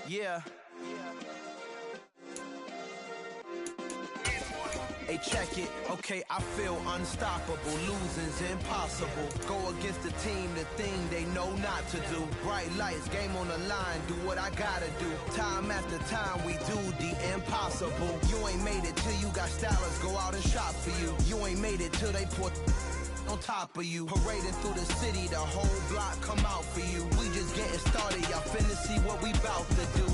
Yeah. Hey, check it. Okay, I feel unstoppable. Losing's impossible. Go against the team, the thing they know not to do. Bright lights, game on the line, do what I gotta do. Time after time, we do the impossible. You ain't made it till you got stylers go out and shop for you. You ain't made it till they put on top of you. Parading through the city, the whole block come out for you. We just getting started, y'all finna see what we bout to do.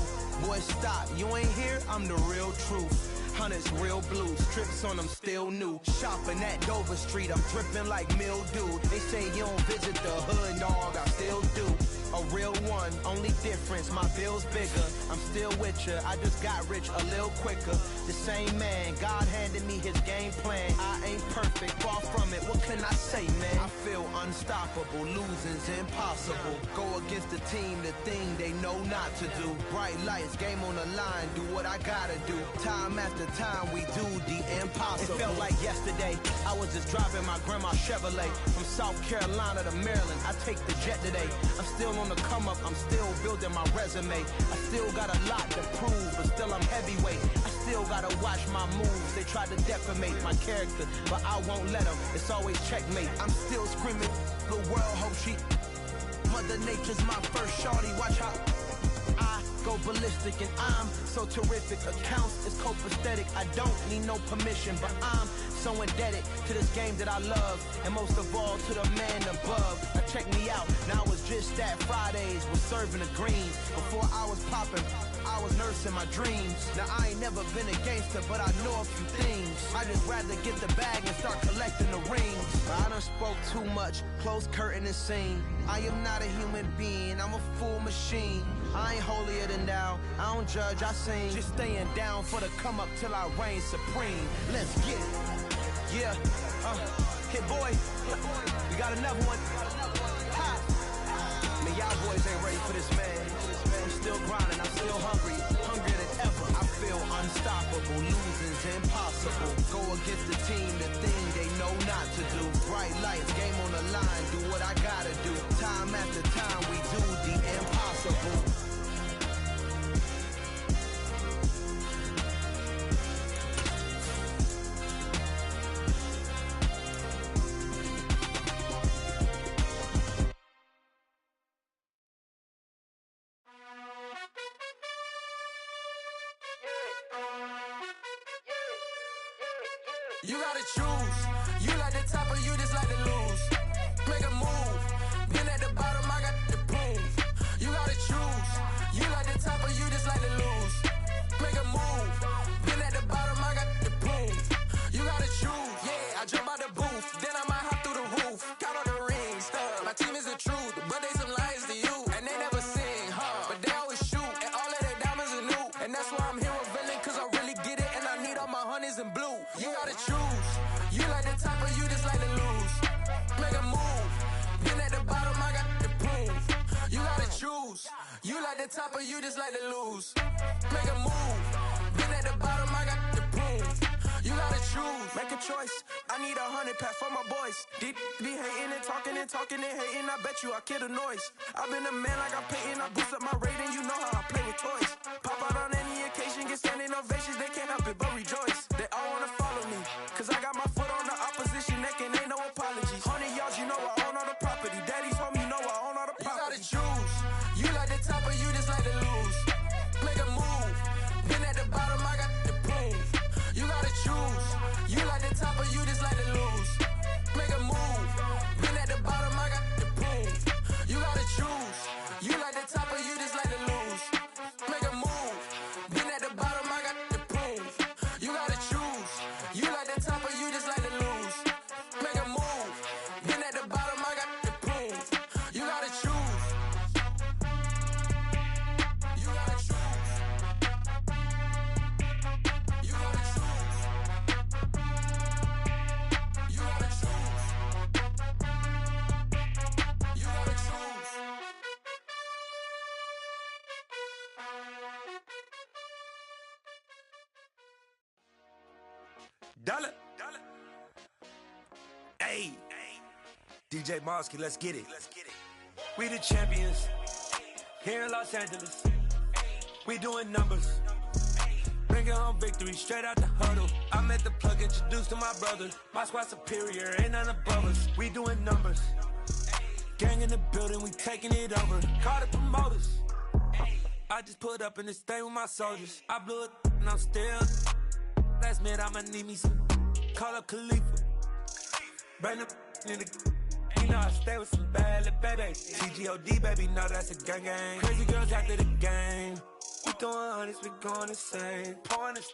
Boy, stop, you ain't here, I'm the real truth. Hunters, real blue, strips on them still new. Shopping at Dover Street, I'm dripping like mildew. They say you don't visit the hood, dog, I still do. A real one, only difference, my bill's bigger. I'm still with ya, I just got rich a little quicker. The same man, God handed me his game plan. I ain't perfect, far from it, what can I say, man? I feel unstoppable, losing's impossible. Go against the team, the thing they know not to do. Bright lights, game on the line, do what I gotta do. Time after time, we do the impossible. It felt like yesterday, I was just driving my grandma's Chevrolet. From South Carolina to Maryland, I take the jet today. I'm still on the come up, I'm still building my resume. I still got a lot to prove, but still I'm heavyweight. I still gotta watch my moves. They try to defamate my character, but I won't let them. It's always checkmate. I'm still screaming, the world hope she. Mother Nature's my first shorty, watch how I go ballistic and I'm so terrific. Accounts is copacetic, I don't need no permission, but I'm so indebted to this game that I love, and most of all to the man above. Now check me out, now it's just that Fridays was serving the greens. Before I was popping, I was nursing my dreams. Now I ain't never been a gangster, but I know a few things. I just rather get the bag and start collecting the rings. I done spoke too much, close curtain and scene. I am not a human being, I'm a full machine. I ain't holier than thou, I don't judge, I sing. Just staying down for the come up till I reign supreme. Let's get it. Yeah, Hit Boy, we got another one. Ha! Man, y'all boys ain't ready for this, man. I'm still grinding, I'm still hungry, hungrier than ever. I feel unstoppable, losing's impossible. Go against the team, the thing they know not to do. Bright lights, game on the line, do what I gotta do. Time after time, we do the impossible. You gotta choose. You like the top or you just like to lose. Make a move. Been at the bottom, I got the proof. You gotta choose. You like the top or you just like to lose. Make a move. Been at the bottom, I got the proof. You gotta choose. Yeah, I jump out the booth, then I might hop through the roof. Count on the rings, stuff. My team is the truth, but they some liars to you. And they never sing, but they always shoot. And all of their diamonds are new. And that's why I'm here with villain, cause I really get it. And I need all my honeys in blue. You gotta choose. You like the top or you just like to lose. Make a move. Been at the bottom, I got the proof. You gotta choose. You like the top or you just like to lose. Make a move. Been at the bottom, I got the proof. You gotta choose. Make a choice. I need 100 pack for my boys. Deep be hating and talking and talking and hating. I bet you I kill the noise. I've been a man like I'm Peyton. I boost up my rating. You know how I play with toys. Pop out on any occasion, get standing ovations. They can't help it but rejoice. They all wanna follow me, cause I got my foot on the opposition neck and ain't no apologies. 100 yards, you know I own all the property. Daddy's home, you know I own all the property. You gotta choose. You like the top or you just like to lose. Make a move. Been at the bottom, I got the proof. You gotta choose. You like the top or you just like to lose. Make a move. Been at the bottom, I got the proof. You gotta choose. You like the top or you just like to lose. Make a move. Been at the bottom, I got the proof. You gotta choose. You like the top or you just like to lose. Make a move. Been at the bottom, I got the proof. You gotta choose. You gotta choose. You gotta choose. You gotta choose. You gotta choose. Dollar. Hey. DJ Mosky, let's get it. We the champions here in Los Angeles. We doing numbers. Bringing home victory straight out the huddle. I'm at the plug, introduced to my brothers. My squad superior, ain't none above us. We doing numbers. Gang in the building, we taking it over. Call the promoters. I just put up in this thing with my soldiers. I blew it and I'm still. Last minute I'ma need me some. Call up Khalifa. Bring up in the. You know I stay with some bad little babies. TGOD baby, know that's a gang gang. Crazy girls after the game. We throwing hundreds, we going insane. Pouring this.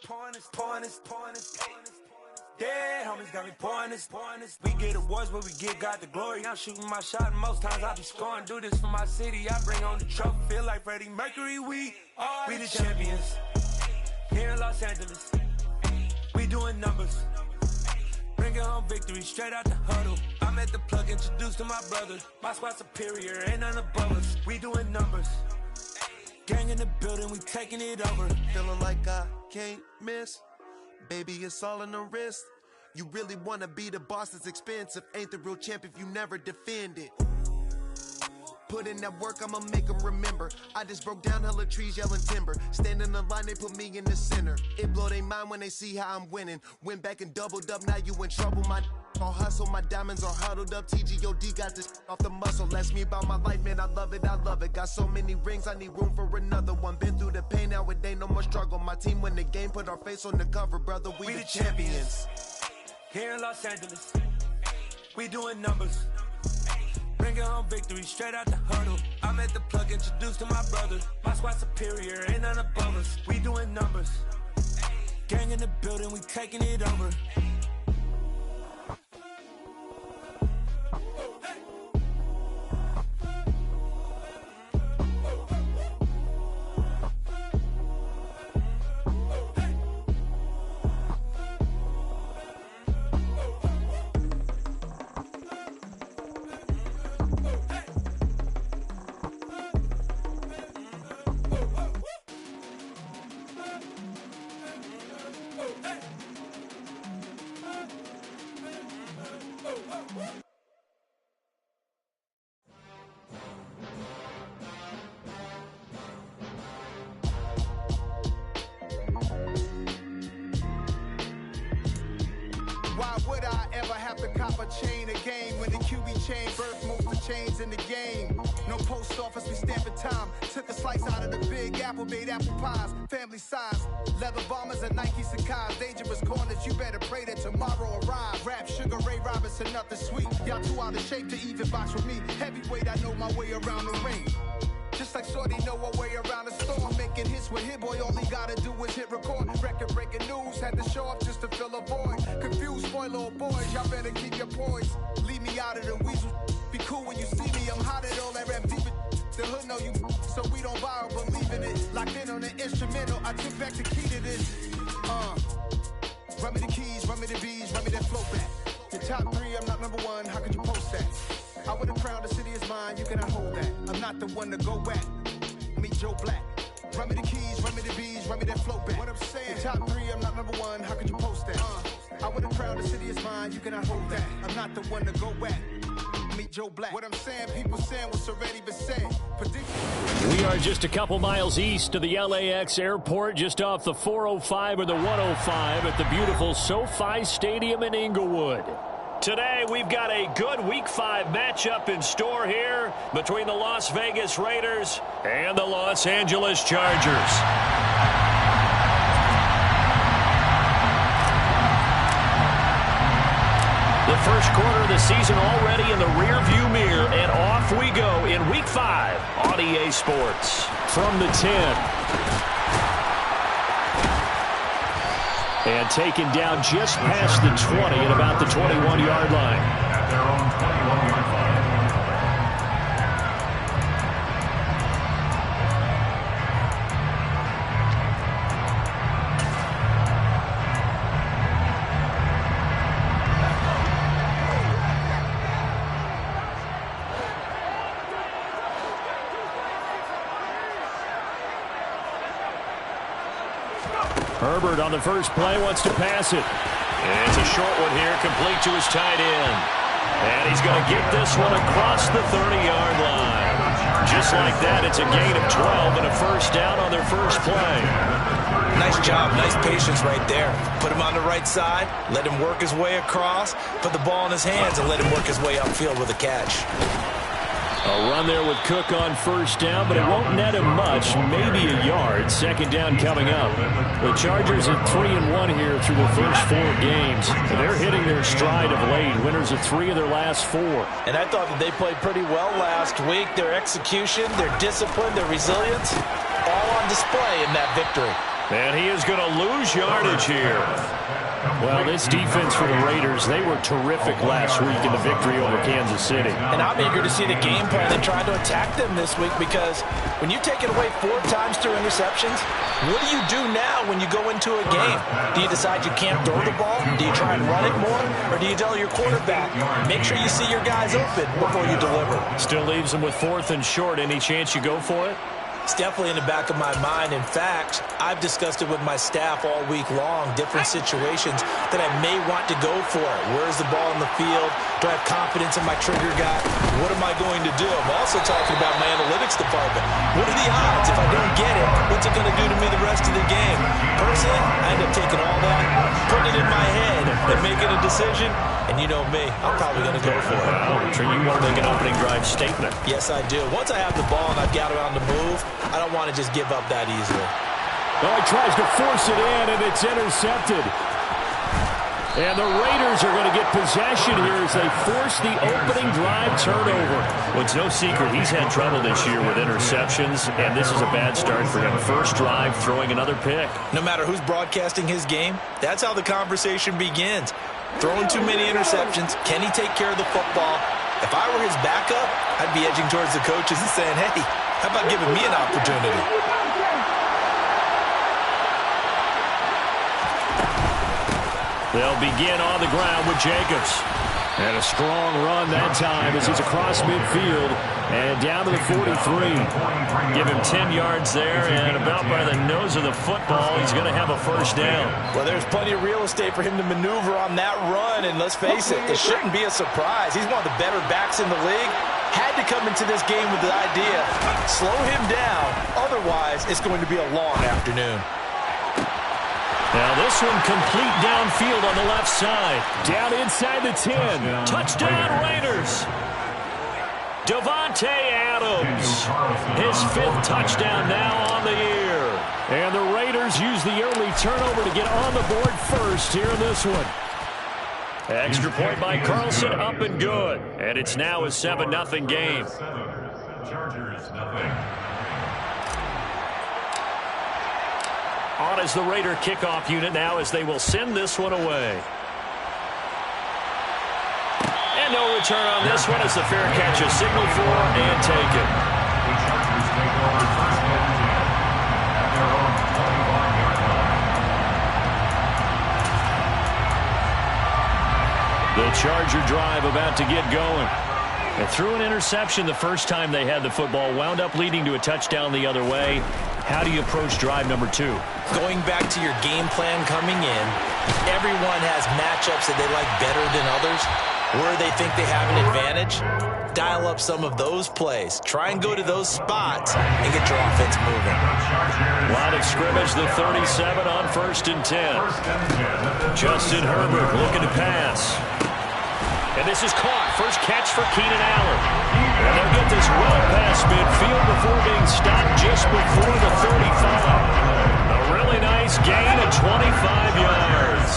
Yeah, homies got me pouring this. We get awards, but we get God the glory. I'm shooting my shot, and most times I be scoring. Do this for my city, I bring on the trophy. Feel like Freddie Mercury, we the champions. Here in Los Angeles, we doing numbers. Bringing home victory straight out the huddle. I'm at the plug, introduced to my brothers. My squad superior, ain't none above us. We doing numbers. Gang in the building, we taking it over. Feeling like I can't miss. Baby, it's all in the wrist. You really wanna be the boss, it's expensive. Ain't the real champ if you never defend it. Put in that work, I'ma make them remember. I just broke down hella trees, yelling timber. Stand in the line, they put me in the center. It blow their mind when they see how I'm winning. Went back and doubled up, now you in trouble. My all hustle, my diamonds are huddled up. TGOD got this off the muscle. Ask me about my life, man, I love it. Got so many rings, I need room for another one. Been through the pain, now it ain't no more struggle. My team win the game, put our face on the cover, brother. We the champions. Here in Los Angeles, we doing numbers. Bringing home victory straight out the huddle. I'm at the plug, introduced to my brothers. My squad superior, ain't none above us. We doing numbers. Gang in the building, we taking it over. Why would I ever have to cop a chain again when the QB chain birth most of the chains in the game? No post office, we stamping time. Took a slice out of the big apple, made apple pies, family size. Leather bombers and Nike Sacai's. Dangerous corners, you better pray that tomorrow arrives. Rap Sugar Ray Robinson, nothing sweet. Y'all too out of shape to even box with me. Heavyweight, I know my way around the ring. Just like Shorty know her way around the storm. Making hits with Hit Boy, all he gotta do is hit record. Record breaking news, had to show up just to fill a void. Confused, spoiler boys, y'all better keep your poise. Leave me out of the weasel. Be cool when you see me, I'm hot at all that rap deep. The hood know you, so we don't borrow, believe in it. Locked in on the instrumental, I took back the key to this. Run me the keys, run me the bees, run me that flow back. Your top three, I'm not number one, how could you post that? I would have crowned the city is mine, you cannot hold that. I'm not the one to go back. Meet Joe Black. Run me the keys, run me the bees, run me that flow back. What I'm saying, your top three, I'm not number one, how could you post that? I would have crowned the city is mine, you cannot hold that. I'm not the one to go back. Meet Joe Black. What I'm saying, people saying what's already been said. We are just a couple miles east of the LAX airport, just off the 405 or the 105 at the beautiful SoFi Stadium in Inglewood. Today, we've got a good Week 5 matchup in store here between the Las Vegas Raiders and the Los Angeles Chargers. The first quarter of the season already in the rearview mirror, and off we go in Week 5 on EA Sports. From the 10. And taken down just past the 20 at about the 21-yard line. At their own 21-yard line. Herbert on the first play wants to pass it. And it's a short one here, complete to his tight end. And he's going to get this one across the 30-yard line. Just like that, it's a gain of 12 and a first down on their first play. Nice job, nice patience right there. Put him on the right side, let him work his way across, put the ball in his hands, and let him work his way upfield with a catch. A run there with Cook on first down, but it won't net him much, maybe a yard. Second down coming up. The Chargers at 3-1 here through the first 4 games. They're hitting their stride of late, winners of 3 of their last 4. And I thought that they played pretty well last week. Their execution, their discipline, their resilience, all on display in that victory. And he is going to lose yardage here. Well, this defense for the Raiders, they were terrific last week in the victory over Kansas City. And I'm eager to see the game plan and try to attack them this week, because when you take it away 4 times through interceptions, what do you do now when you go into a game? Do you decide you can't throw the ball? Do you try and run it more? Or do you tell your quarterback, make sure you see your guys open before you deliver? Still leaves them with 4th and short. Any chance you go for it? It's definitely in the back of my mind. In fact, I've discussed it with my staff all week long, different situations that I may want to go for it. Where's the ball in the field? Do I have confidence in my trigger guy? What am I going to do? I'm also talking about my analytics department. What are the odds? If I don't get it, what's it going to do to me the rest of the game? Personally, I end up taking all that, putting it in my head, and making a decision. And you know me, I'm probably going to go for it. You want to make an opening drive statement. Yes, I do. Once I have the ball and I've got it on the move, I don't want to just give up that easily. Well, he tries to force it in, and it's intercepted. And the Raiders are going to get possession here as they force the opening drive turnover. Well, it's no secret he's had trouble this year with interceptions, and this is a bad start for him. First drive, throwing another pick. No matter who's broadcasting his game, that's how the conversation begins. Throwing too many interceptions. Can he take care of the football? If I were his backup, I'd be edging towards the coaches and saying, hey, how about giving me an opportunity? They'll begin on the ground with Jacobs. And a strong run that time as he's across midfield and down to the 43. Give him 10 yards there, and about by the nose of the football, he's going to have a first down. Well, there's plenty of real estate for him to maneuver on that run, and let's face it, it shouldn't be a surprise. He's one of the better backs in the league. Had to come into this game with the idea, slow him down, otherwise it's going to be a long afternoon. Now this one complete downfield on the left side. Down inside the 10. Touchdown Raiders. Davante Adams. His 5th touchdown now on the year. And the Raiders use the early turnover to get on the board first here in this one. Extra point by Carlson, up and good. And it's now a 7-0 game. Chargers, nothing. On as the Raider kickoff unit now as they will send this one away. And no return on this one as the fair catch is signaled for and taken. The Chargers take over first and 10 at their own 25-yard line. The Charger drive about to get going. And threw an interception the first time they had the football, wound up leading to a touchdown the other way. How do you approach drive number 2? Going back to your game plan coming in, everyone has matchups that they like better than others. Where they think they have an advantage, dial up some of those plays. Try and go to those spots and get your offense moving. Line of scrimmage, the 37 on 1st and 10. Justin Herbert looking to pass. And this is caught. First catch for Keenan Allen. And they'll get this well past midfield before being stopped just before the 35. A really nice gain of 25 yards.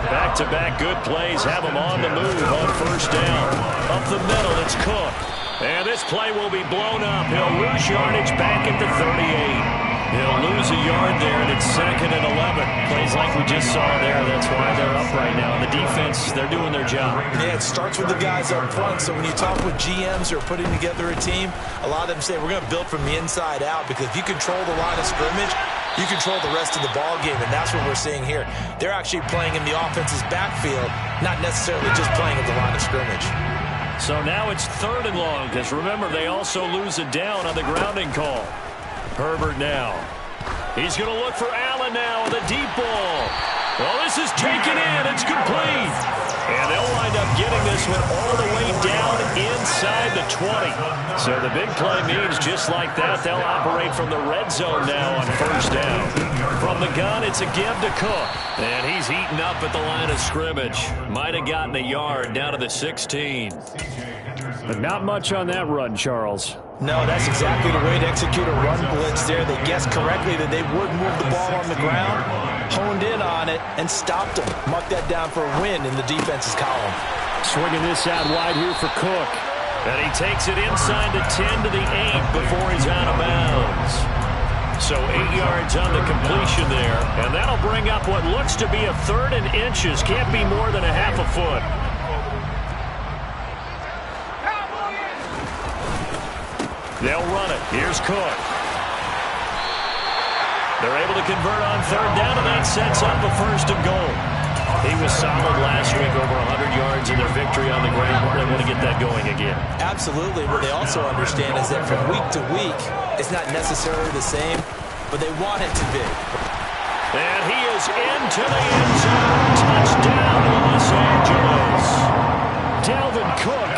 Back-to-back good plays have them on the move on first down. Up the middle, it's Cook. And this play will be blown up. He'll lose yardage back at the 38. He'll lose a yard there, and it's 2nd and 11. Plays like we just saw there. That's why they're up right now. And the defense, they're doing their job. Yeah, it starts with the guys up front. So when you talk with GMs who are putting together a team, a lot of them say we're going to build from the inside out, because if you control the line of scrimmage, you control the rest of the ball game, and that's what we're seeing here. They're actually playing in the offense's backfield, not necessarily just playing at the line of scrimmage. So now it's 3rd and long, because remember, they also lose it down on the grounding call. Herbert now. He's going to look for Allen now on the deep ball. Well, this is taken in. It's complete. And they'll wind up getting this one all the way down inside the 20. So the big play means just like that, they'll operate from the red zone now on first down. From the gun, it's a give to Cook. And he's heating up at the line of scrimmage. Might have gotten a yard down to the 16. But not much on that run, Charles. No, that's exactly the way to execute a run blitz there. They guessed correctly that they would move the ball on the ground, honed in on it, and stopped them. Mark that down for a win in the defense's column. Swinging this out wide here for Cook. And he takes it inside the 10 to the 8 before he's out of bounds. So 8 yards on the completion there. And that'll bring up what looks to be a 3rd and inches. Can't be more than a half a foot. They'll run it. Here's Cook. They're able to convert on 3rd down, and that sets up a 1st and goal. He was solid last week, over 100 yards in their victory on the ground. They want to get that going again. Absolutely. What they also understand is that from week to week, it's not necessarily the same, but they want it to be. And he is into the end zone. Touchdown, Los Angeles. Dalvin Cook,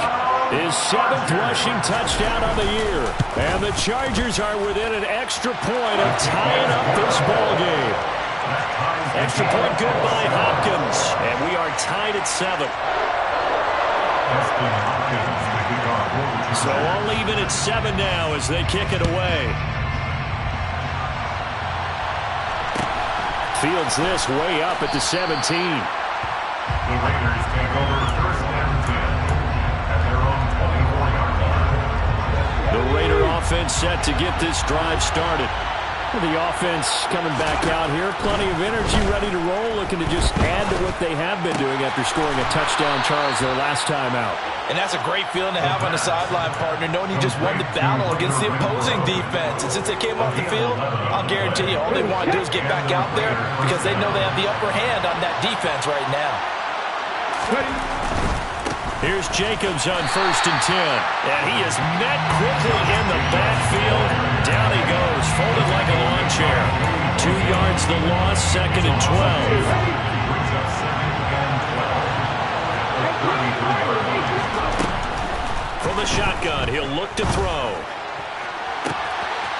his 7th rushing touchdown of the year. And the Chargers are within an extra point of tying up this ball game. Extra point good by Hopkins. And we are tied at 7. So all even at 7 now as they kick it away. Fields this way up at the 17. The Raiders take over 1st and 10 at their own 24-yard line. The Raider offense set to get this drive started. The offense coming back out here. Plenty of energy, ready to roll, looking to just add to what they have been doing after scoring a touchdown, Charles, their last time out. And that's a great feeling to have on the sideline, partner, knowing you just won the battle against the opposing defense. And since they came off the field, I'll guarantee you all they want to do is get back out there because they know they have the upper hand on that defense right now. Here's Jacobs on 1st and 10. And he is met quickly in the backfield. Down he goes, folded like a lawn chair. 2 yards the loss, 2nd and 12. From the shotgun, he'll look to throw.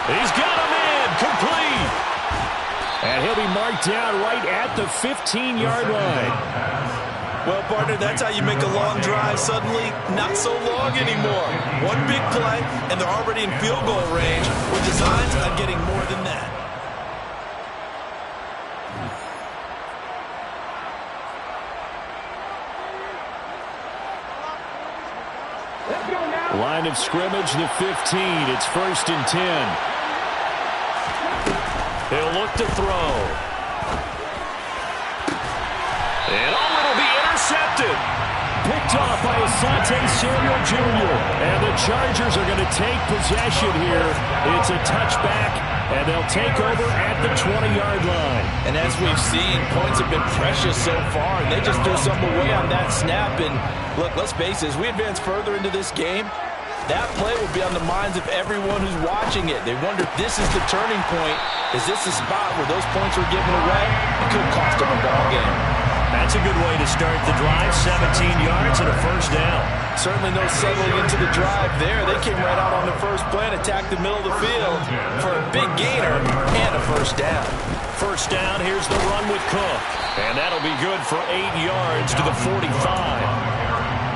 He's got him in, complete. And he'll be marked down right at the 15-yard line. Well, partner, that's how you make a long drive suddenly not so long anymore. One big play, and they're already in field goal range with designs on getting more than that. Line of scrimmage, the 15. It's 1st and 10. He'll look to throw. And it'll be intercepted. Picked off by Asante Samuel Jr. And the Chargers are going to take possession here. It's a touchback, and they'll take over at the 20-yard line. And as we've seen, points have been precious so far, and they just threw something away on that snap. And look, let's face it, as we advance further into this game, that play will be on the minds of everyone who's watching it. They wonder if this is the turning point. Is this the spot where those points were given away? It could cost them a ball game. That's a good way to start the drive. 17 yards and a 1st down. Certainly no settling into the drive there. They came right out on the first play and attacked the middle of the field for a big gainer and a 1st down. 1st down, here's the run with Cook. And that'll be good for 8 yards to the 45.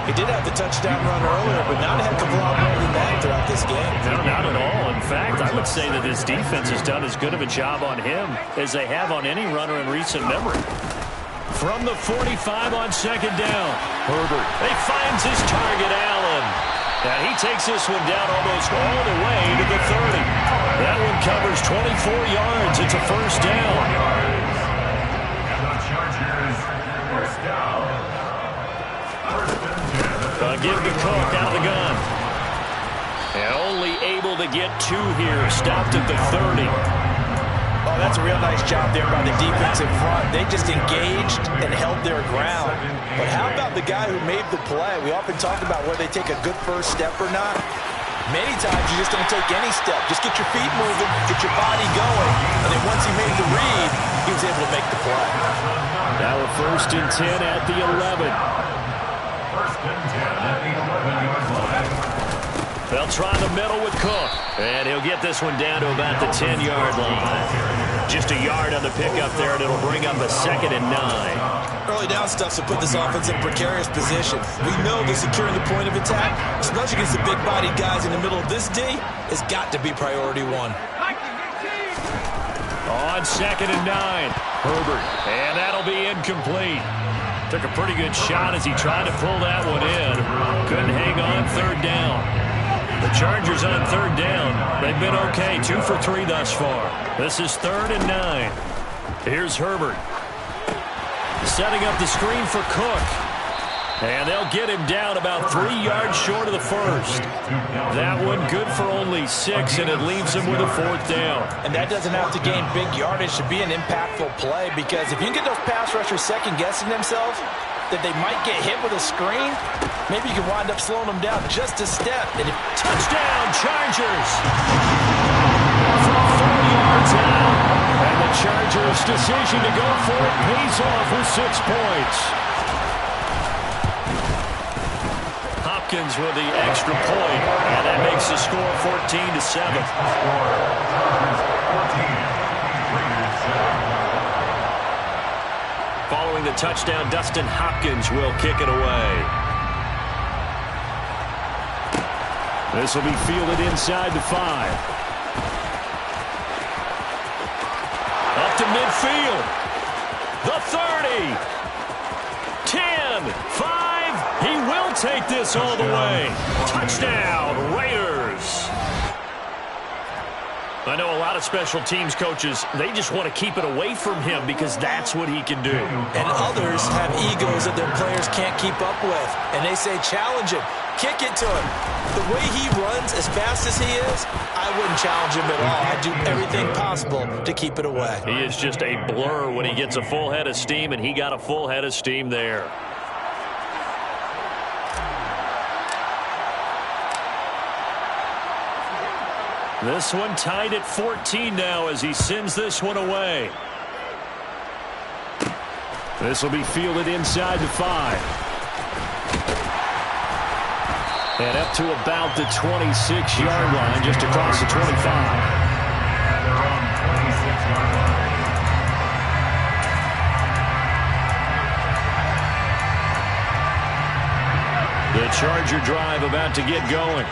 He did have the touchdown run earlier, but not a heck of a lot more than that throughout this game. No, not at all. In fact, I would say that this defense has done as good of a job on him as they have on any runner in recent memory. From the 45 on 2nd down, Herbert. He finds his target, Allen. And he takes this one down almost all the way to the 30. That one covers 24 yards. It's a 1st down. And the Chargers, 1st down. Give to Cook out of the gun. And only able to get 2 here. Stopped at the 30. Oh, that's a real nice job there by the defense in front. They just engaged and held their ground. But how about the guy who made the play? We often talk about whether they take a good first step or not. Many times you just don't take any step. Just get your feet moving, get your body going. And then once he made the read, he was able to make the play. Now a 1st and 10 at the 11. and 10 at the 11-yard line. They'll try the middle with Cook. And he'll get this one down to about the 10-yard line. Just a yard on the pickup there, and it'll bring up a 2nd and 9. Early down stuff to put this offense in precarious position. We know that securing the point of attack, especially against the big-bodied guys in the middle of this D, has got to be priority one. On 2nd and 9, Herbert, and that'll be incomplete. Took a pretty good shot as he tried to pull that one in. Couldn't hang on 3rd down. The Chargers on 3rd down. They've been okay, 2 for 3 thus far. This is 3rd and 9. Here's Herbert. Setting up the screen for Cook. And they'll get him down about 3 yards short of the first. That one good for only 6, and it leaves him with a 4th down. And that doesn't have to gain big yardage to be an impactful play, because if you can get those pass rushers second-guessing themselves that they might get hit with a screen, maybe you can wind up slowing them down just a step. And touchdown, Chargers! From 4 yards out. And the Chargers' decision to go for it pays off with 6 points. Hopkins with the extra point, and that makes the score 14-7. Following the touchdown, Dustin Hopkins will kick it away. This will be fielded inside the 5. Up to midfield. The 30. 10. 5. He will take this all the way. Touchdown, Raiders. I know a lot of special teams coaches, they just want to keep it away from him because that's what he can do. And others have egos that their players can't keep up with. And they say, challenge him. Kick it to him. The way he runs as fast as he is, I wouldn't challenge him at all. I'd do everything possible to keep it away. He is just a blur when he gets a full head of steam, and he got a full head of steam there. This one tied at 14 now as he sends this one away. This will be fielded inside the 5. And up to about the 26-yard line, just across the 25. They're on 26-yard line. The Charger drive about to get going.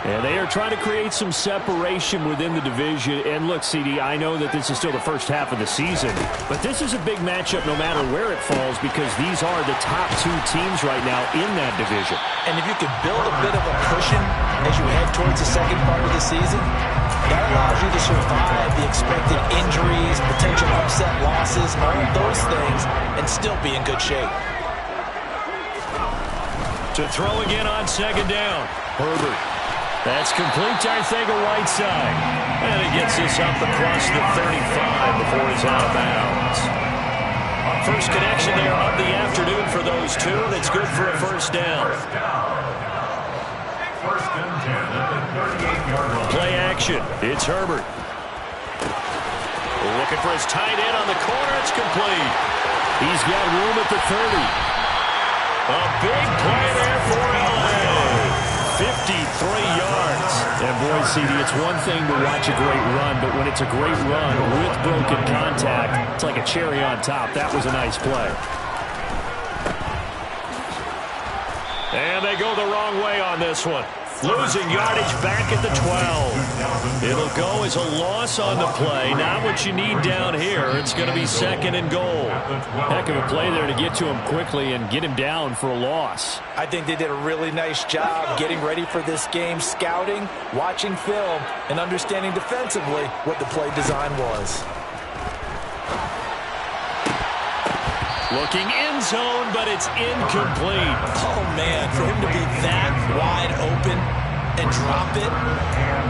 And they are trying to create some separation within the division. And look, CD, I know that this is still the first half of the season, but this is a big matchup no matter where it falls because these are the top 2 teams right now in that division. And if you could build a bit of a cushion as you head towards the second part of the season, that allows you to survive the expected injuries, potential upset losses, all of those things, and still be in good shape. To throw again on 2nd down, Herbert. That's complete to Arthega Whiteside. And he gets this up across the 35 before he's out of bounds. First connection there of the afternoon for those two, and it's good for a first down. First and 10 at the 38-yard line. Play action. It's Herbert. Looking for his tight end on the corner. It's complete. He's got room at the 30. A big play there for LA. 53 yards. And boy, CD, it's one thing to watch a great run, but when it's a great run with broken contact, it's like a cherry on top. That was a nice play. And they go the wrong way on this one. Losing yardage back at the 12. It'll go as a loss on the play. Not what you need down here. It's going to be 2nd and goal. Heck of a play there to get to him quickly and get him down for a loss. I think they did a really nice job getting ready for this game, scouting, watching film, and understanding defensively what the play design was. Looking end zone, but it's incomplete. Oh, man, for him to be that wide open and drop it,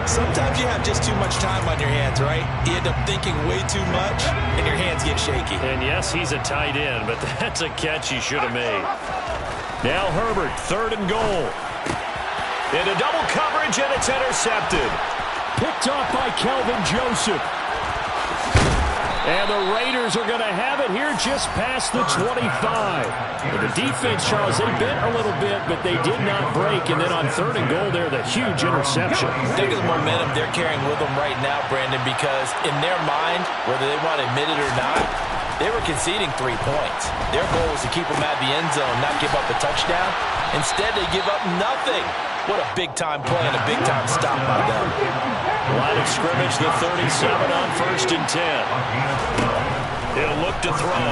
sometimes you have just too much time on your hands, right? You end up thinking way too much, and your hands get shaky. And yes, he's a tight end, but that's a catch he should have made. Now Herbert, 3rd and goal. Into double coverage, and it's intercepted. Picked off by Kelvin Joseph. And the Raiders Raiders are going to have it here just past the 25. Well, the defense, Charles, they bit a little bit, but they did not break. And then on 3rd and goal there, the huge interception. Think of the momentum they're carrying with them right now, Brandon, because in their mind, whether they want to admit it or not, they were conceding 3 points. Their goal was to keep them out of the end zone, not give up a touchdown. Instead, they give up nothing. What a big-time play and a big-time stop by them. Line of scrimmage, the 37 on 1st and 10. He'll look to throw.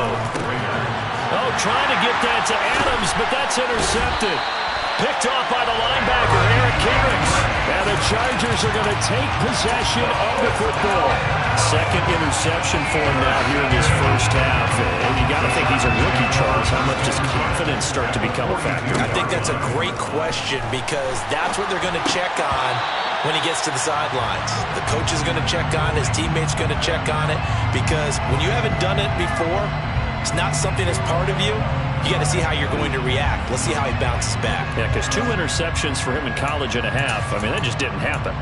Oh, trying to get that to Adams, but that's intercepted. Picked off by the linebacker, Eric Kendricks. And the Chargers are going to take possession of the football. 2nd interception for him now here in this first half. And you got to think he's a rookie, Charles. How much does confidence start to become a factor? I think that's a great question because that's what they're going to check on when he gets to the sidelines. The coach is going to check on it. His teammates are going to check on it because when you haven't done it before, it's not something that's part of you. You got to see how you're going to react. Let's see how he bounces back. Yeah, because 2 interceptions for him in college and a half. I mean, that just didn't happen.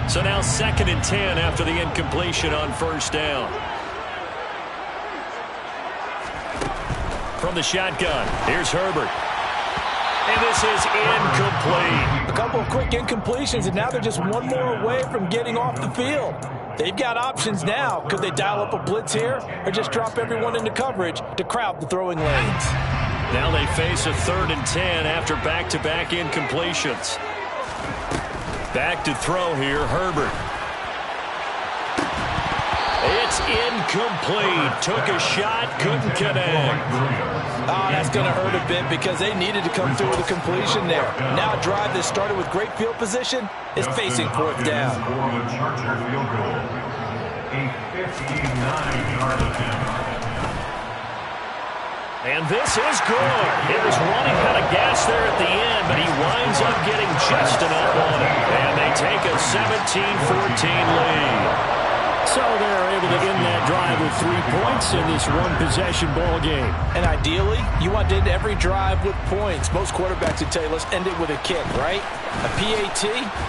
So now 2nd and 10 after the incompletion on 1st down. From the shotgun, here's Herbert. And this is incomplete. A couple of quick incompletions, and now they're just one more away from getting off the field. They've got options now. Could they dial up a blitz here or just drop everyone into coverage to crowd the throwing lanes? Now they face a 3rd and 10 after back-to-back incompletions. Back to throw here, Herbert. It's incomplete. Took a shot, couldn't connect. Oh, that's going to hurt a bit because they needed to come through with a completion there. Now a drive that started with great field position is facing 4th down. And this is good. It was running out of gas there at the end, but he winds up getting just enough on it. And they take a 17-14 lead. So they're able to end that drive with 3 points in this one-possession ball game. And ideally, you want to end every drive with points. Most quarterbacks would tell you, let's end it with a kick, right? A PAT,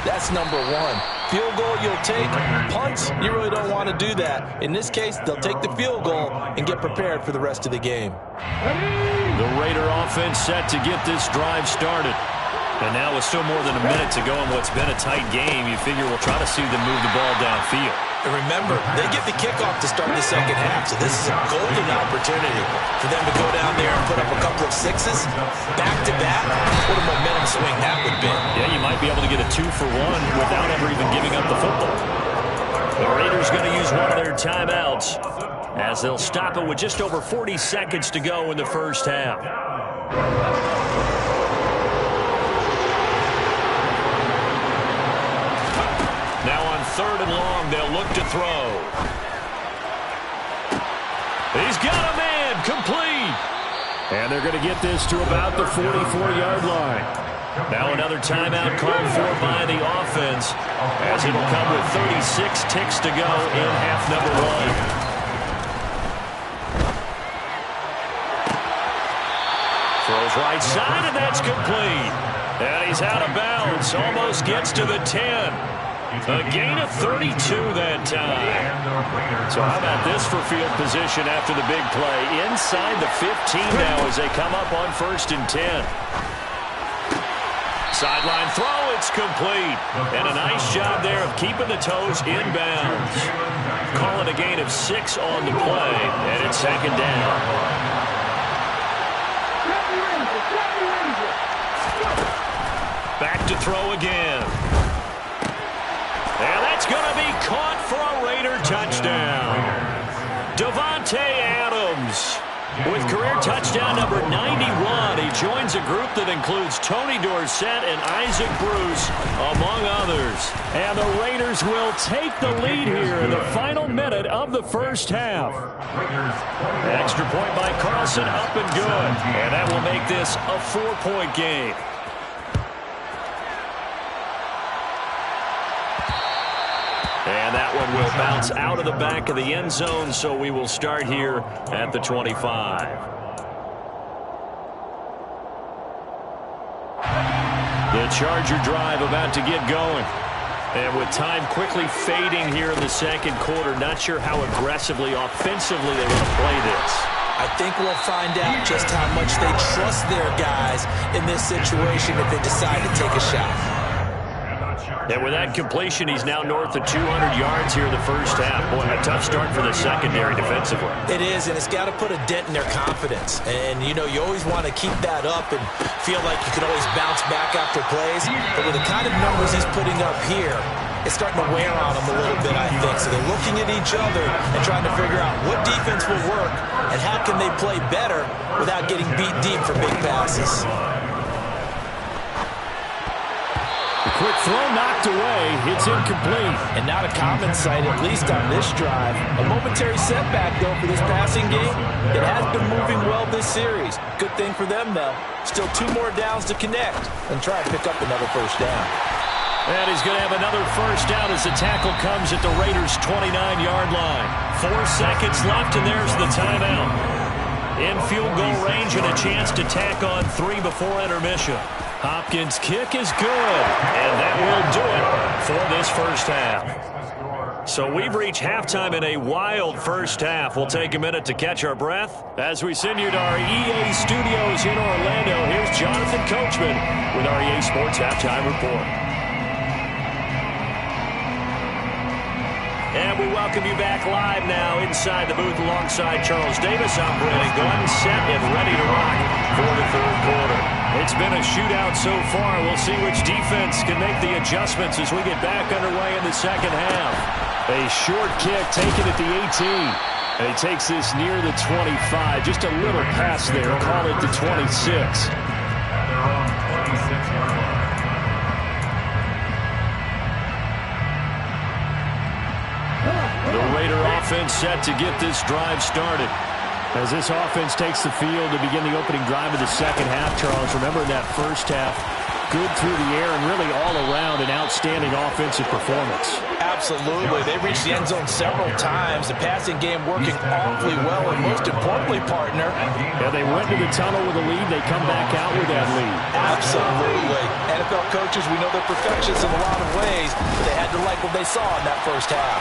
that's number 1. Field goal you'll take. Punts, you really don't want to do that. In this case, they'll take the field goal and get prepared for the rest of the game. The Raider offense set to get this drive started. And now with still more than a minute to go in what's been a tight game, you figure we'll try to see them move the ball downfield. And remember, they get the kickoff to start the second half, so this is a golden opportunity for them to go down there and put up a couple of 6s back-to-back. What a momentum swing that would be. Yeah, you might be able to get a 2-for-1 without ever even giving up the football. The Raiders going to use one of their timeouts as they'll stop it with just over 40 seconds to go in the first half. Now on 3rd and long, they'll look to throw. He's got a man, complete. And they're going to get this to about the 44-yard line. Now another timeout called for by the offense, as it'll come with 36 ticks to go in half number 1. Throws right side, and that's complete. And he's out of bounds, almost gets to the 10. A gain of 32 that time. So how about this for field position after the big play? Inside the 15 now as they come up on 1st and 10. Sideline throw, it's complete. And a nice job there of keeping the toes in bounds. Call it a gain of 6 on the play, and it's 2nd down. Back to throw again. And that's going to be caught for a Raider touchdown. Davante Adams with career touchdown number 91. He joins a group that includes Tony Dorsett and Isaac Bruce, among others. And the Raiders will take the lead here in the final minute of the first half. Extra point by Carlson, up and good. And that will make this a 4-point game. And that one will bounce out of the back of the end zone, so we will start here at the 25. The Charger drive about to get going. And with time quickly fading here in the second quarter, not sure how aggressively, offensively they want to play this. I think we'll find out just how much they trust their guys in this situation if they decide to take a shot. And with that completion, he's now north of 200 yards here in the first half. Boy, a tough start for the secondary defensively. It is, and it's got to put a dent in their confidence. And, you know, you always want to keep that up and feel like you can always bounce back after plays. But with the kind of numbers he's putting up here, it's starting to wear on them a little bit, I think. So they're looking at each other and trying to figure out what defense will work and how can they play better without getting beat deep for big passes. Quick throw knocked away. It's incomplete. And not a common sight, at least on this drive. A momentary setback, though, for this passing game. It has been moving well this series. Good thing for them, though. Still 2 more downs to connect and try and pick up another first down. And he's going to have another first down as the tackle comes at the Raiders' 29-yard line. 4 seconds left, and there's the timeout. In field goal range and a chance to tack on 3 before intermission. Hopkins' kick is good, and that will do it for this first half. So we've reached halftime in a wild first half. We'll take a minute to catch our breath as we send you to our EA studios in Orlando. Here's Jonathan Coachman with our EA Sports Halftime Report. And we welcome you back live now inside the booth alongside Charles Davis. I'm Brandon Glenn, set and ready to rock for the third quarter. It's been a shootout so far. We'll see which defense can make the adjustments as we get back underway in the second half. A short kick taken at the 18. And he takes this near the 25. Just a little pass there. Call it the 26. The Raider offense set to get this drive started. As this offense takes the field to begin the opening drive of the second half, Charles, remember in that first half, good through the air and really all around an outstanding offensive performance. Absolutely. They reached the end zone several times. The passing game working awfully well, and most importantly, partner. Yeah, they went to the tunnel with a lead. They come back out with that lead. Absolutely. NFL coaches, we know they're perfectionists in a lot of ways, but they had to like what they saw in that first half.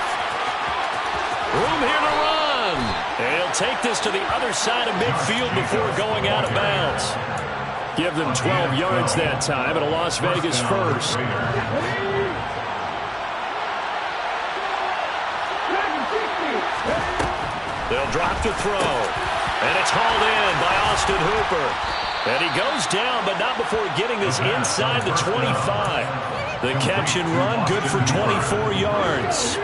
Room here to run. And he'll take this to the other side of midfield before going out of bounds. Give them 12 yards that time at a Las Vegas first. They'll drop the throw. And it's hauled in by Austin Hooper. And he goes down, but not before getting this inside the 25. The catch and run, good for 24 yards.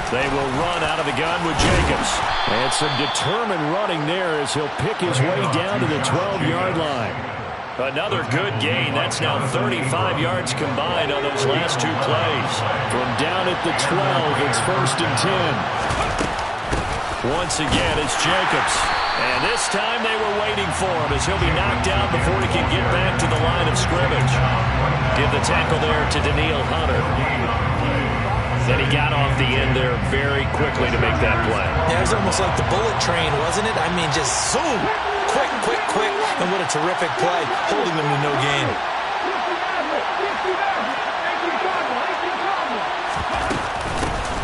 They will run out of the gun with Jacobs. And some determined running there as he'll pick his way down to the 12-yard line. Another good gain. That's now 35 yards combined on those last 2 plays. From down at the 12, it's 1st and 10. Once again, it's Jacobs. And this time they were waiting for him as he'll be knocked down before he can get back to the line of scrimmage. Give the tackle there to Danielle Hunter. Then he got off the end there very quickly to make that play. Yeah, it was almost like the bullet train, wasn't it? I mean, just zoom. Quick, quick, quick. And what a terrific play, holding them to no gain.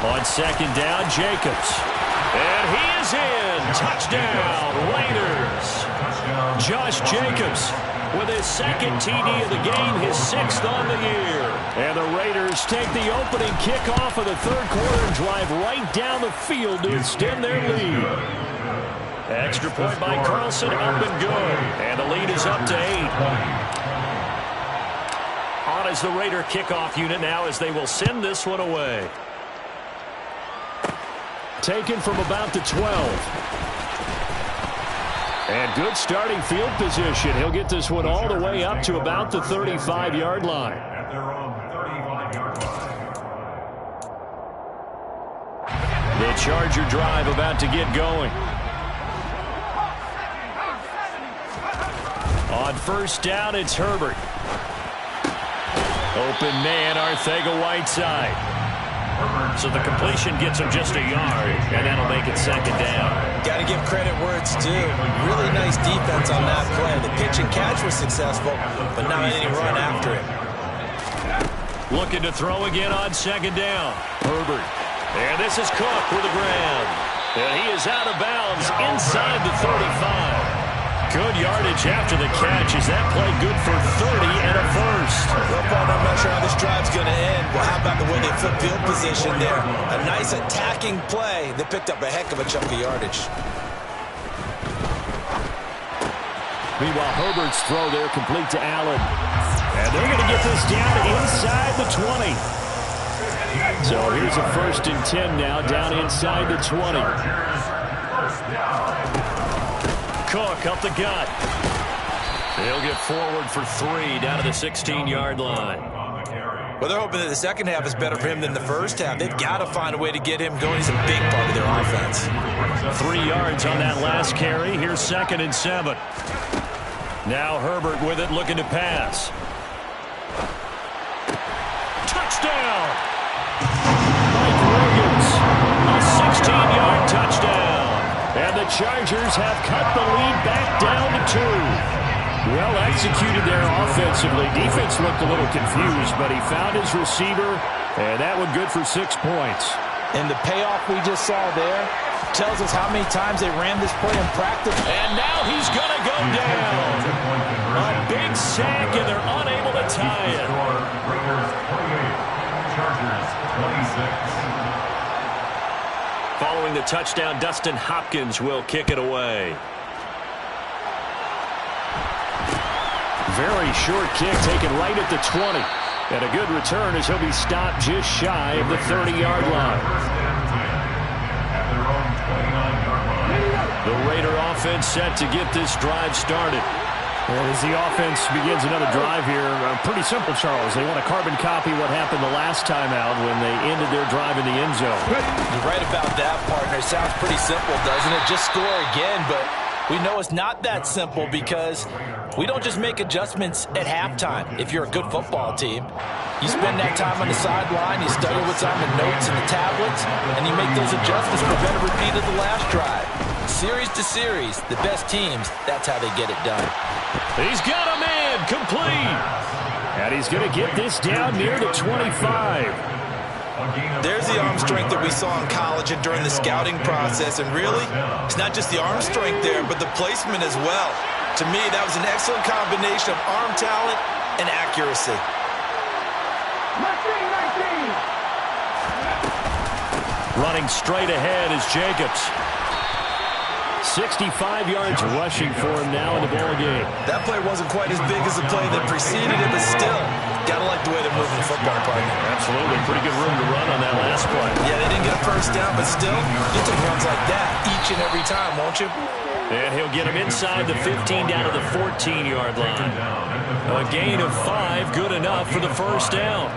On second down, Jacobs. And he is in. Touchdown, Raiders. Josh Jacobs with his 2nd TD of the game, his 6th on the year. And the Raiders take the opening kickoff of the third quarter and drive right down the field to extend their lead. Extra point by Carlson, up and good. And the lead is up to 8. On is the Raider kickoff unit now as they will send this one away. Taken from about the 12. And good starting field position. He'll get this one all the way up to about the 35-yard line. The Charger drive about to get going. On first down, it's Herbert. Open man, Arcega-Whiteside. So the completion gets him just a yard, and that'll make it second down. Got to give credit where it's due. Really nice defense on that play. The pitch and catch was successful, but not any run after it. Looking to throw again on second down. Herbert. And this is Cook with the grab. And he is out of bounds inside the 35. Good yardage after the catch. Is that play good for 30 and a first? Well, partner, I'm not sure how this drive's going to end. Well, how about the way they flip field position there? A nice attacking play. They picked up a heck of a chunk of yardage. Meanwhile, Herbert's throw there complete to Allen. And they're going to get this down inside the 20. So here's a 1st and 10 now, down inside the 20. Cook up the gut. They'll get forward for 3 down to the 16-yard line. Well, they're hoping that the second half is better for him than the first half. They've got to find a way to get him going. He's a big part of their offense. 3 yards on that last carry. Here's 2nd and 7. Now Herbert with it, looking to pass. Touchdown! Mike Williams, a 16-yard touchdown. And the Chargers have cut the lead back down to 2. Well executed there offensively. Defense looked a little confused, but he found his receiver, and that one good for 6 points. And the payoff we just saw there tells us how many times they ran this play in practice. And now he's going to go down. A big sack, and they're unable to tie it. Raiders 28, Chargers 26. Following the touchdown, Dustin Hopkins will kick it away. Very short kick taken right at the 20. And a good return as he'll be stopped just shy of the 30-yard line. The Raider offense set to get this drive started. As the offense begins another drive here, pretty simple, Charles. They want to carbon copy what happened the last time out when they ended their drive in the end zone. You're right about that, partner. Sounds pretty simple, doesn't it? Just score again, but we know it's not that simple because we don't just make adjustments at halftime. If you're a good football team, you spend that time on the sideline, you study what's on the notes and the tablets, and you make those adjustments to prevent a repeat of the last drive. Series to series, the best teams, that's how they get it done. He's got a man complete. And he's going to get this down near the 25. There's the arm strength that we saw in college and during the scouting process. And really, it's not just the arm strength there, but the placement as well. To me, that was an excellent combination of arm talent and accuracy. Running straight ahead is Jacobs. 65 yards rushing for him now in the ball game. That play wasn't quite as big as the play that preceded it, but still, gotta like the way they're moving the football, partner. Absolutely. Pretty good room to run on that last play. Yeah, they didn't get a first down, but still, you take runs like that each and every time, won't you? And he'll get him inside the 15 down to the 14-yard line. A gain of 5, good enough for the first down.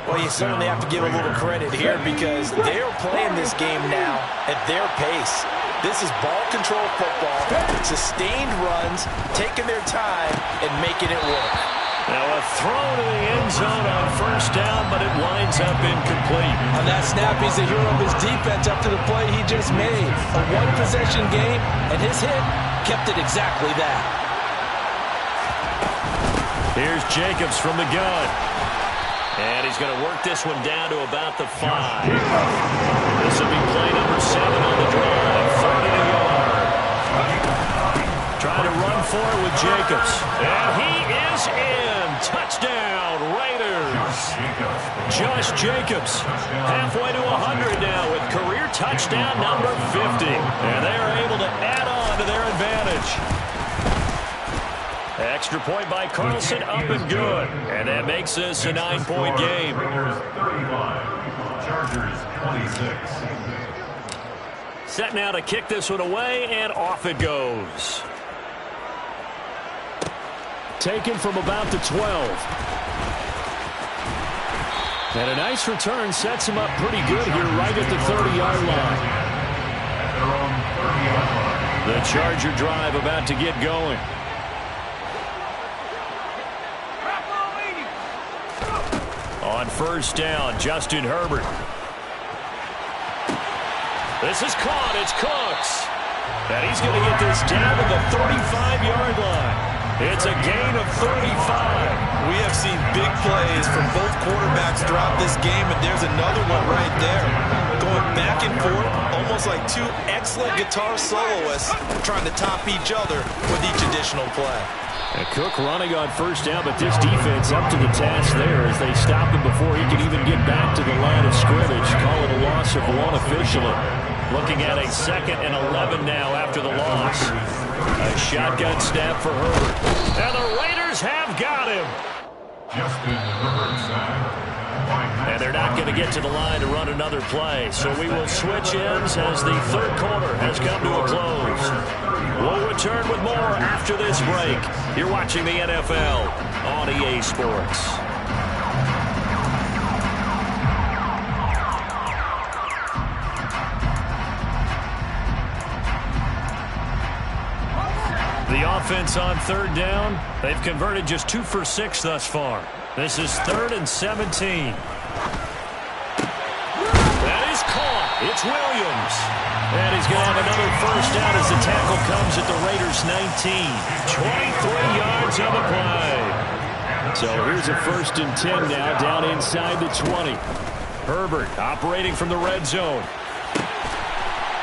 Well, you certainly have to give a little credit here because they're playing this game now at their pace. This is ball control football, sustained runs, taking their time, and making it work. Now a throw to the end zone on first down, but it winds up incomplete. On that snap, he's the hero of his defense up to the play he just made. A one-possession game, and his hit kept it exactly that. Here's Jacobs from the gun. And he's going to work this one down to about the 5. This will be play number 7 on the drive. 30 to yard. Trying to run for it with Jacobs. And he is in. Touchdown, Raiders. Josh Jacobs halfway to 100 now with career touchdown number 50. And they are able to add on to their advantage. Extra point by Carlson, up and good. And that makes this a 9-point game. Raiders 35, Chargers 26. Set now to kick this one away, and off it goes. Taken from about the 12. And a nice return sets him up pretty good here right at the 30-yard line. The Charger drive about to get going. On first down, Justin Herbert. This is caught. It's Cooks. And he's going to get this down to the 35-yard line. It's a gain of 35. We have seen big plays from both quarterbacks throughout this game, and there's another one right there. Going back and forth, almost like two excellent guitar soloists trying to top each other with each additional play. And Cook running on first down, but this defense up to the task there as they stop him before he can even get back to the line of scrimmage. Call it a loss of one officially. Looking at a 2nd and 11 now after the loss. A shotgun snap for Herbert. And the Raiders have got him. Justin Herbert. And they're not going to get to the line to run another play. So we will switch ends as the third quarter has come to a close. We'll return with more after this break. You're watching the NFL on EA Sports. The offense on third down, they've converted just 2 for 6 thus far. This is 3rd and 17. That is caught. It's Williams. And he's going to have another first down as the tackle comes at the Raiders' 19. 23 yards on the play. So here's a 1st and 10 now down inside the 20. Herbert operating from the red zone.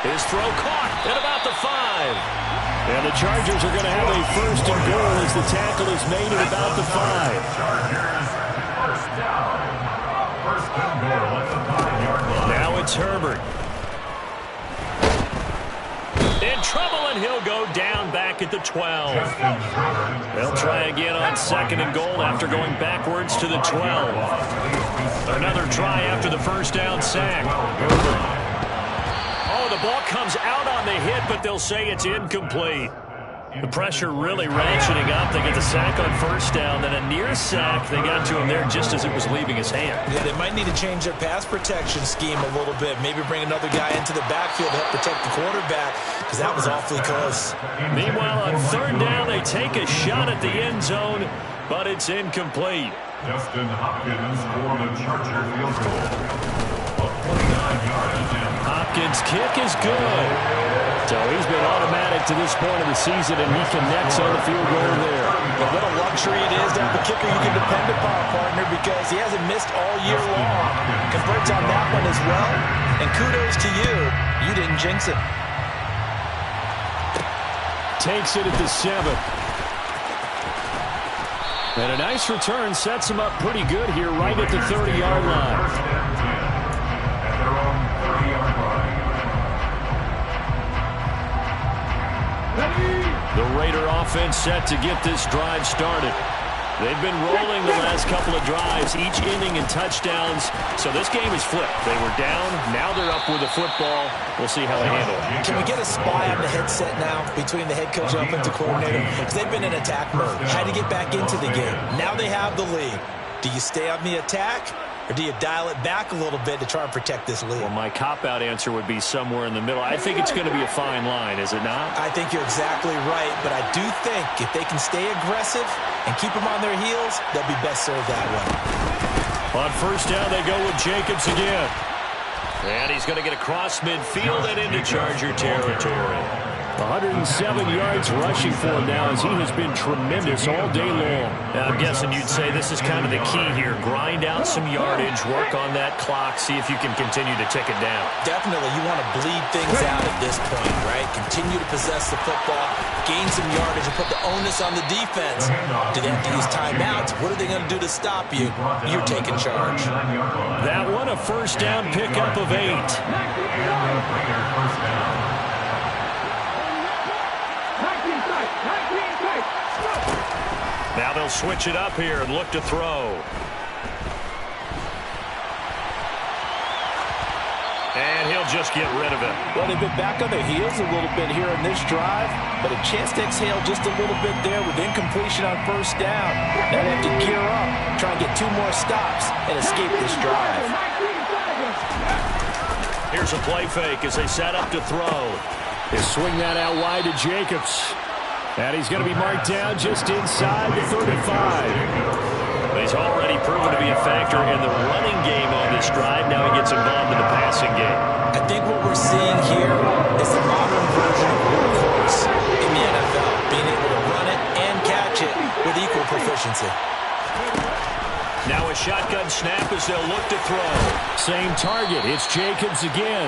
His throw caught at about the 5. And the Chargers are going to have a 1st and goal as the tackle is made at about the 5. First down. 1st and goal at the 5-yard line. Now it's Herbert. In trouble, and he'll go down back at the 12. They'll try again on 2nd and goal after going backwards to the 12. Another try after the first down sack. Herbert. The ball comes out on the hit, but they'll say it's incomplete. The pressure really ratcheting up. They get the sack on first down, then a near sack. They got to him there just as it was leaving his hand. Yeah, they might need to change their pass protection scheme a little bit. Maybe bring another guy into the backfield to help protect the quarterback, because that was awfully close. Meanwhile, on third down, they take a shot at the end zone, but it's incomplete. Justin Hopkins for the Charger field goal. 29-yard attempt. Hopkins' kick is good. So he's been automatic to this point of the season, and he connects on the field goal there. But what a luxury it is to have a kicker you can depend upon, partner, because he hasn't missed all year long. Converts on that one as well. And kudos to you. You didn't jinx it. Takes it at the 7. And a nice return sets him up pretty good here right at the 30-yard line. The Raider offense set to get this drive started. They've been rolling the last couple of drives, each inning in touchdowns. So this game is flipped. They were down. Now they're up with the football. We'll see how they handle it. Can we get a spy on the headset now between the head coach and offensive coordinator? Because they've been in attack mode. Had to get back into the game. Now they have the lead. Do you stay on the attack? Or do you dial it back a little bit to try and protect this lead? Well, my cop-out answer would be somewhere in the middle. I think it's going to be a fine line, is it not? I think you're exactly right, but I do think if they can stay aggressive and keep them on their heels, they'll be best served that way. On first down, they go with Jacobs again. And he's going to get across midfield and into Charger territory. 107 yards rushing for him now as he has been tremendous all day long. Now, I'm guessing you'd say this is kind of the key here. Grind out some yardage, work on that clock, see if you can continue to tick it down. Definitely. You want to bleed things out at this point, right? Continue to possess the football, gain some yardage, and put the onus on the defense. Do they have to use timeouts? What are they going to do to stop you? You're taking charge. That one, a first down pickup of 8. Now they'll switch it up here and look to throw. And he'll just get rid of it. Well, they've been back on their heels a little bit here in this drive, but a chance to exhale just a little bit there with incompletion on first down. Now they have to gear up, try and get 2 more stops, and escape this drive. Here's a play fake as they set up to throw. They swing that out wide to Jacobs. And he's going to be marked down just inside the 35. He's already proven to be a factor in the running game on this drive. Now he gets involved in the passing game. I think what what we're seeing here is the modern version of workhorse in the NFL, being able to run it and catch it with equal proficiency. Now a shotgun snap as they'll look to throw. Same target. It's Jacobs again.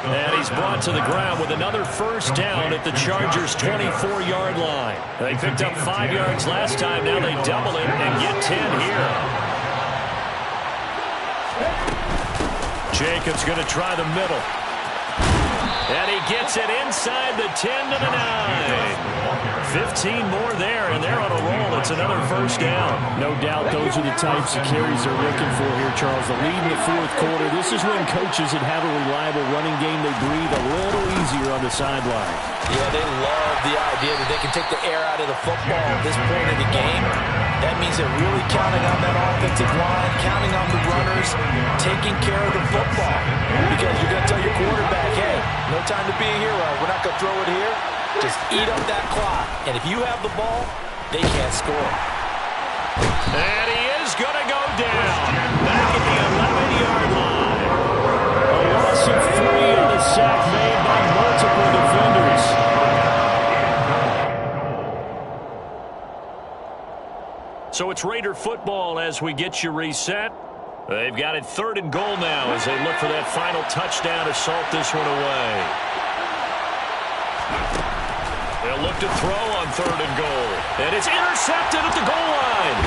And he's brought to the ground with another first down at the Chargers' 24-yard line. They picked up 5 yards last time. Now they double it and get 10 here. Jacobs going to try the middle. And he gets it inside the 10 to the 9. 15 more there, and they're on a roll. It's another first down. No doubt those are the types of carries they're looking for here, Charles. The lead in the fourth quarter. This is when coaches that have a reliable running game, they breathe a little easier on the sideline. Yeah, they love the idea that they can take the air out of the football at this point in the game. That means they're really counting on that offensive line, counting on the runners, taking care of the football. Because you're going to tell your quarterback, hey, no time to be a hero. We're not going to throw it here. Just eat up that clock. And if you have the ball, they can't score. And he is going to go down. Back at the 11-yard line. A loss of 3 on the sack made by multiple defenders. So it's Raider football as we get you reset. They've got it 3rd and goal now as they look for that final touchdown to salt this one away. They'll look to throw on 3rd and goal. And it's intercepted at the goal line.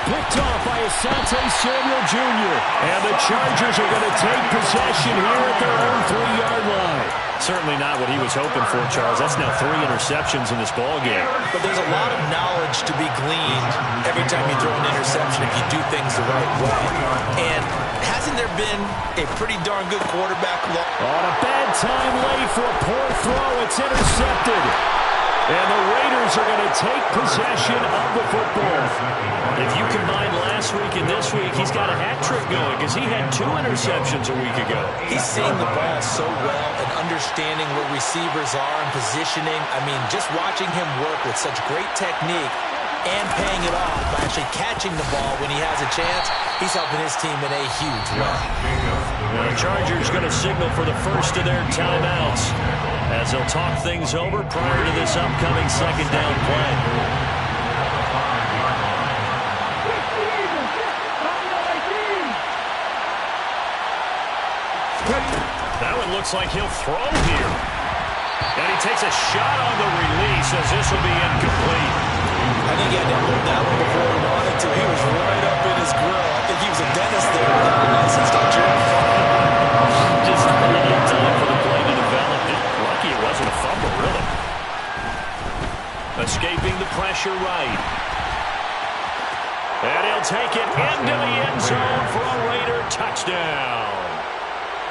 Picked off by Asante Samuel Jr. And the Chargers are going to take possession here at their own 3-yard line. Certainly not what he was hoping for, Charles. That's now 3 interceptions in this ballgame. But there's a lot of knowledge to be gleaned every time you throw an interception if you do things the right way. And hasn't there been a pretty darn good quarterback? On a bad time late for a poor throw. It's intercepted. And the Raiders are going to take possession of the football. If you combine last week and this week, he's got a hat trick going because he had 2 interceptions a week ago. He's seeing the ball so well and understanding where receivers are and positioning. I mean, just watching him work with such great technique and paying it off by actually catching the ball when he has a chance, he's helping his team in a huge way. The Chargers going to signal for the first of their timeouts as they'll talk things over prior to this upcoming 2nd down play. That one looks like he'll throw here. And he takes a shot on the release as this will be incomplete. I think he had to hold that one before he wanted to. He was right up in his grill. I think he was a dentist there without a license to jump. Just a little time for the play to develop. Lucky it wasn't a fumble, really. Escaping the pressure right. And he'll take it into the end zone for a Raider touchdown.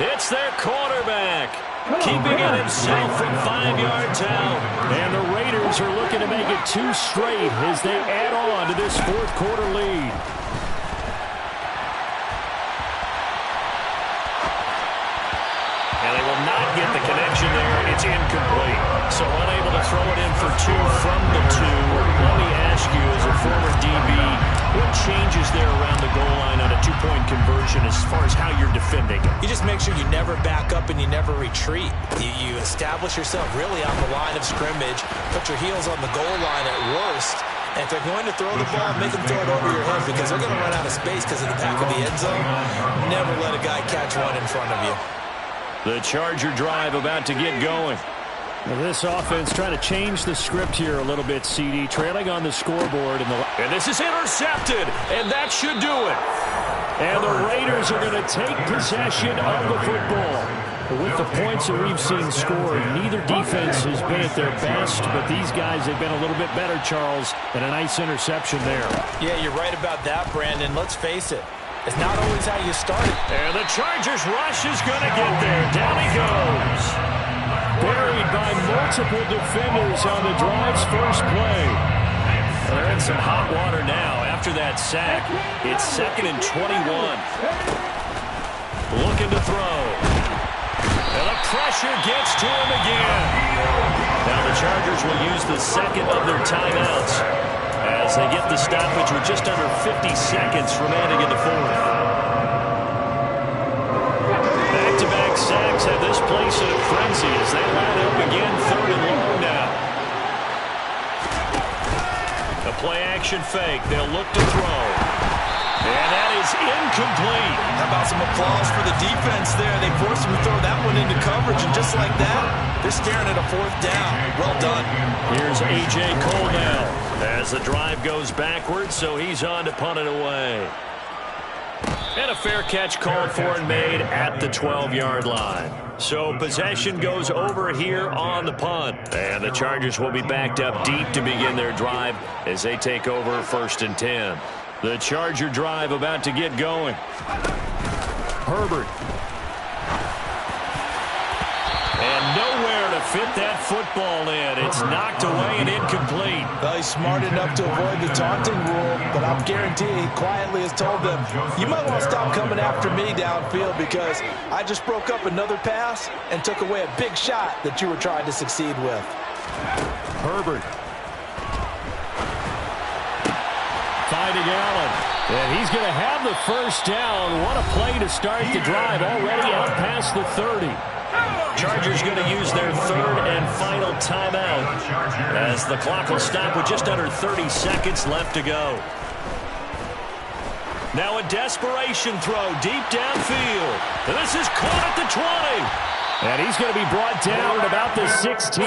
It's their quarterback, keeping it himself from 5 yards out. And the Raiders are looking to make it 2 straight as they add on to this fourth quarter lead. And they will not get the connection there. It's incomplete. So unable to throw it in for 2 from the 2. Let me ask you, as a former DB, what changes there around the goal line on a 2-point conversion as far as how you're defending it? You just make sure you never back up and you never retreat. You establish yourself really on the line of scrimmage, put your heels on the goal line at worst, and if they're going to throw the ball, make them throw it over your head because they're going to run out of space because of the back of the end zone. Never let a guy catch one in front of you. The Charger drive about to get going. Well, this offense trying to change the script here a little bit, CD. Trailing on the scoreboard. And this is intercepted, and that should do it. And the Raiders are going to take possession of the football. With the points that we've seen scored, neither defense has been at their best, but these guys have been a little bit better, Charles, and a nice interception there. Yeah, you're right about that, Brandon. Let's face it. It's not always how you start it. And the Chargers rush is going to get there. Down he goes. Buried by multiple defenders on the drive's first play. They're in some hot water now after that sack. It's 2nd and 21. Looking to throw. And the pressure gets to him again. Now the Chargers will use the 2nd of their timeouts as they get the stoppage with just under 50 seconds remaining in the 4th. Back-to-back sacks have this place in a frenzy as they line up again, 3rd and long now. A play-action fake. They'll look to throw. And that is incomplete. How about some applause for the defense there? They forced him to throw that one into coverage, and just like that, they're staring at a 4th down. Well done. Here's A.J. Cole now as the drive goes backwards, so he's on to punt it away. And a fair catch called for and made at the 12-yard line. So possession goes over here on the punt. And the Chargers will be backed up deep to begin their drive as they take over 1st and 10. The Charger drive about to get going. Herbert. And nowhere to fit that football in. It's knocked away and incomplete. Well, he's smart enough to avoid the taunting rule, but I'm guaranteeing he quietly has told them, you might want to stop coming after me downfield because I just broke up another pass and took away a big shot that you were trying to succeed with. Herbert. Finding Allen. And he's going to have the 1st down. What a play to start the drive, already out past the 30. Chargers going to use their 3rd and final timeout as the clock will stop with just under 30 seconds left to go. Now a desperation throw deep downfield. And this is caught at the 20. And he's going to be brought down at about the 16.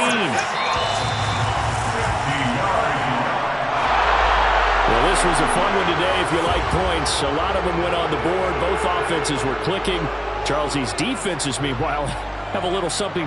Well, this was a fun one today if you like points. A lot of them went on the board. Both offenses were clicking. Charles, these defenses, meanwhile, have a little something